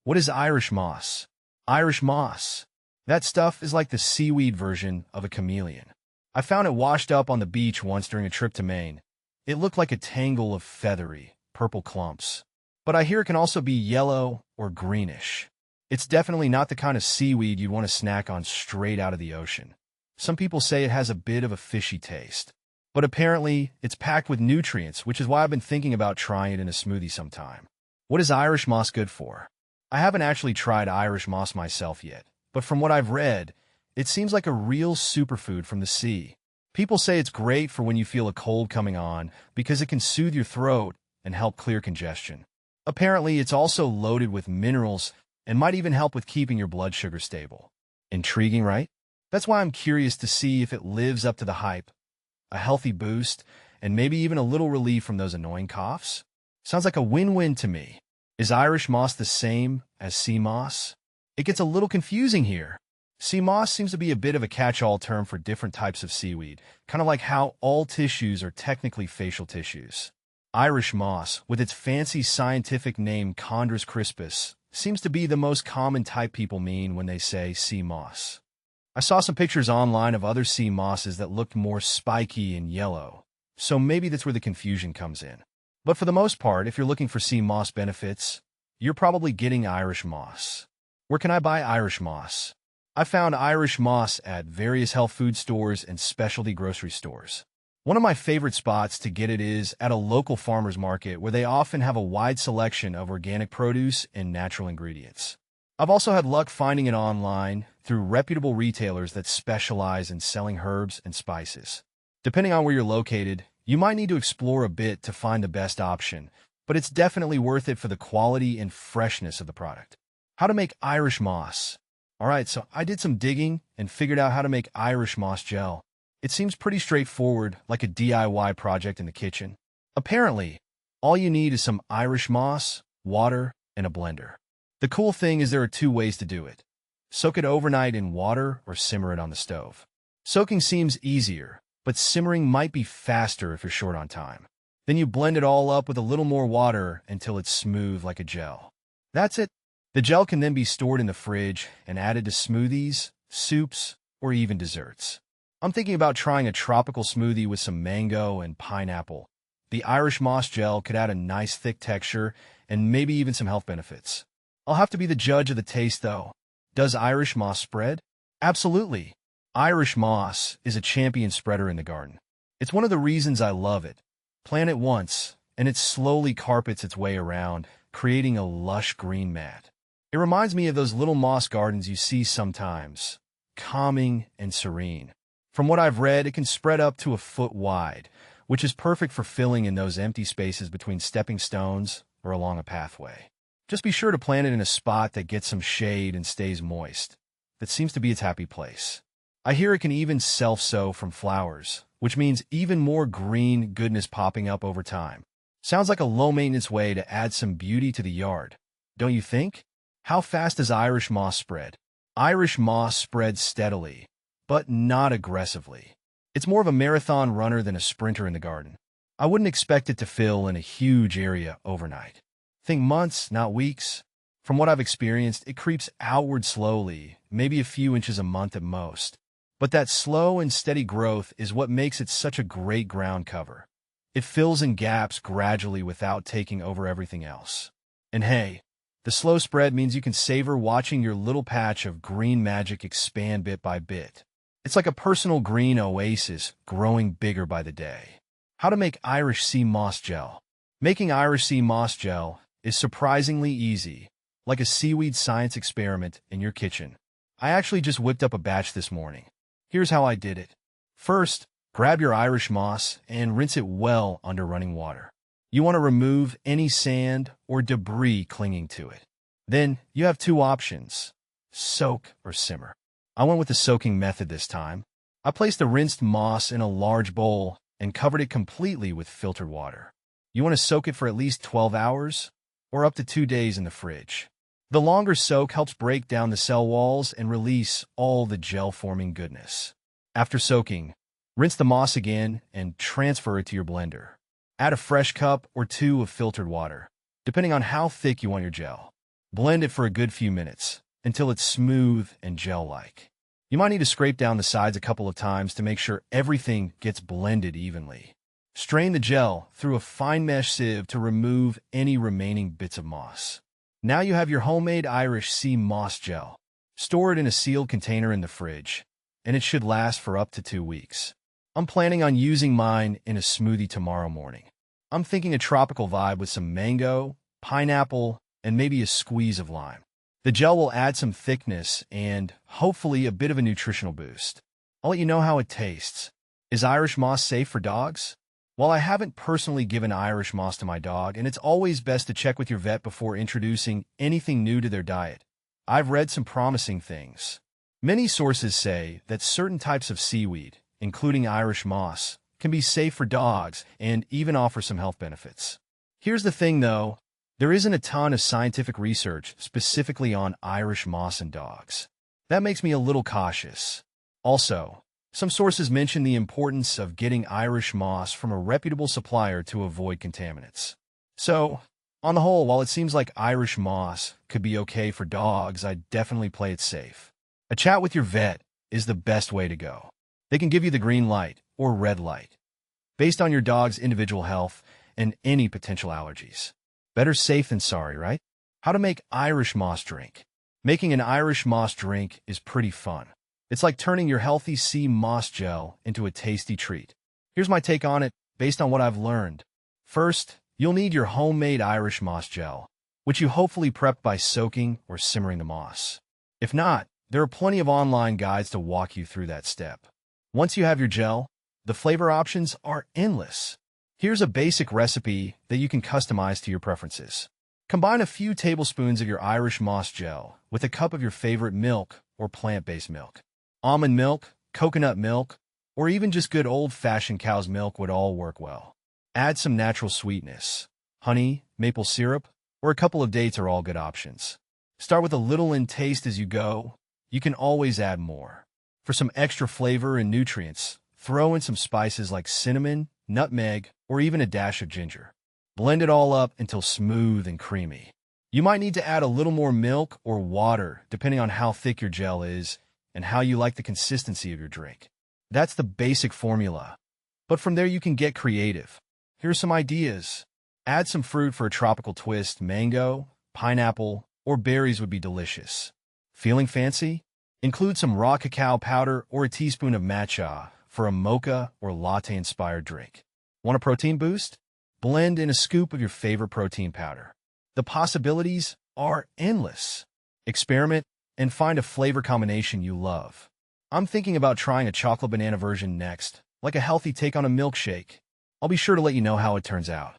What is Irish moss? Irish moss. That stuff is like the seaweed version of a chameleon. I found it washed up on the beach once during a trip to Maine. It looked like a tangle of feathery, purple clumps. But I hear it can also be yellow or greenish. It's definitely not the kind of seaweed you'd want to snack on straight out of the ocean. Some people say it has a bit of a fishy taste. But apparently, it's packed with nutrients, which is why I've been thinking about trying it in a smoothie sometime. What is Irish moss good for? I haven't actually tried Irish moss myself yet, but from what I've read, it seems like a real superfood from the sea. People say it's great for when you feel a cold coming on because it can soothe your throat and help clear congestion. Apparently, it's also loaded with minerals and might even help with keeping your blood sugar stable. Intriguing, right? That's why I'm curious to see if it lives up to the hype. A healthy boost, and maybe even a little relief from those annoying coughs? Sounds like a win-win to me. Is Irish moss the same as sea moss? It gets a little confusing here. Sea moss seems to be a bit of a catch-all term for different types of seaweed, kind of like how all tissues are technically facial tissues. Irish moss, with its fancy scientific name Chondrus crispus, seems to be the most common type people mean when they say sea moss. I saw some pictures online of other sea mosses that looked more spiky and yellow, so maybe that's where the confusion comes in. But for the most part, if you're looking for sea moss benefits, you're probably getting Irish moss. Where can I buy Irish moss? I found Irish moss at various health food stores and specialty grocery stores. One of my favorite spots to get it is at a local farmer's market where they often have a wide selection of organic produce and natural ingredients. I've also had luck finding it online through reputable retailers that specialize in selling herbs and spices. Depending on where you're located, you might need to explore a bit to find the best option, but it's definitely worth it for the quality and freshness of the product. How to make Irish moss. Alright, so I did some digging and figured out how to make Irish moss gel. It seems pretty straightforward, like a DIY project in the kitchen. Apparently, all you need is some Irish moss, water, and a blender. The cool thing is there are two ways to do it. Soak it overnight in water or simmer it on the stove. Soaking seems easier, but simmering might be faster if you're short on time. Then you blend it all up with a little more water until it's smooth like a gel. That's it. The gel can then be stored in the fridge and added to smoothies, soups, or even desserts. I'm thinking about trying a tropical smoothie with some mango and pineapple. The Irish moss gel could add a nice thick texture and maybe even some health benefits. I'll have to be the judge of the taste, though. Does Irish moss spread? Absolutely. Irish moss is a champion spreader in the garden. It's one of the reasons I love it. Plant it once, and it slowly carpets its way around, creating a lush green mat. It reminds me of those little moss gardens you see sometimes, calming and serene. From what I've read, it can spread up to a foot wide, which is perfect for filling in those empty spaces between stepping stones or along a pathway. Just be sure to plant it in a spot that gets some shade and stays moist. That seems to be its happy place. I hear it can even self-sow from flowers, which means even more green goodness popping up over time. Sounds like a low-maintenance way to add some beauty to the yard, don't you think? How fast does Irish moss spread? Irish moss spreads steadily, but not aggressively. It's more of a marathon runner than a sprinter in the garden. I wouldn't expect it to fill in a huge area overnight. Think months, not weeks. From what I've experienced, it creeps outward slowly, maybe a few inches a month at most. But that slow and steady growth is what makes it such a great ground cover. It fills in gaps gradually without taking over everything else. And hey, the slow spread means you can savor watching your little patch of green magic expand bit by bit. It's like a personal green oasis growing bigger by the day. How to make Irish sea moss gel. Making Irish sea moss gel is surprisingly easy, like a seaweed science experiment in your kitchen. I actually just whipped up a batch this morning. Here's how I did it. First, grab your Irish moss and rinse it well under running water. You want to remove any sand or debris clinging to it. Then, you have two options: soak or simmer. I went with the soaking method this time. I placed the rinsed moss in a large bowl and covered it completely with filtered water. You want to soak it for at least 12 hours, or up to 2 days in the fridge. The longer soak helps break down the cell walls and release all the gel-forming goodness. After soaking, rinse the moss again and transfer it to your blender. Add a fresh cup or two of filtered water, depending on how thick you want your gel. Blend it for a good few minutes, until it's smooth and gel-like. You might need to scrape down the sides a couple of times to make sure everything gets blended evenly. Strain the gel through a fine mesh sieve to remove any remaining bits of moss. Now you have your homemade Irish sea moss gel. Store it in a sealed container in the fridge, and it should last for up to 2 weeks. I'm planning on using mine in a smoothie tomorrow morning. I'm thinking a tropical vibe with some mango, pineapple, and maybe a squeeze of lime. The gel will add some thickness and, hopefully, a bit of a nutritional boost. I'll let you know how it tastes. Is Irish moss safe for dogs? While I haven't personally given Irish moss to my dog, and it's always best to check with your vet before introducing anything new to their diet, I've read some promising things. Many sources say that certain types of seaweed, including Irish moss, can be safe for dogs and even offer some health benefits. Here's the thing, though. There isn't a ton of scientific research specifically on Irish moss in dogs. That makes me a little cautious. Also, some sources mention the importance of getting Irish moss from a reputable supplier to avoid contaminants. So, on the whole, while it seems like Irish moss could be okay for dogs, I'd definitely play it safe. A chat with your vet is the best way to go. They can give you the green light or red light, based on your dog's individual health and any potential allergies. Better safe than sorry, right? How to make Irish moss drink. Making an Irish moss drink is pretty fun. It's like turning your healthy sea moss gel into a tasty treat. Here's my take on it, based on what I've learned. First, you'll need your homemade Irish moss gel, which you hopefully prep by soaking or simmering the moss. If not, there are plenty of online guides to walk you through that step. Once you have your gel, the flavor options are endless. Here's a basic recipe that you can customize to your preferences. Combine a few tablespoons of your Irish moss gel with a cup of your favorite milk or plant-based milk. Almond milk, coconut milk, or even just good old-fashioned cow's milk would all work well. Add some natural sweetness. Honey, maple syrup, or a couple of dates are all good options. Start with a little and taste as you go. You can always add more. For some extra flavor and nutrients, throw in some spices like cinnamon, nutmeg, or even a dash of ginger. Blend it all up until smooth and creamy. You might need to add a little more milk or water depending on how thick your gel is and how you like the consistency of your drink. That's the basic formula. But from there you can get creative. Here's some ideas. Add some fruit for a tropical twist. Mango, pineapple, or berries would be delicious. Feeling fancy? Include some raw cacao powder or a teaspoon of matcha for a mocha or latte-inspired drink. Want a protein boost? Blend in a scoop of your favorite protein powder. The possibilities are endless. Experiment and find a flavor combination you love. I'm thinking about trying a chocolate banana version next, like a healthy take on a milkshake. I'll be sure to let you know how it turns out.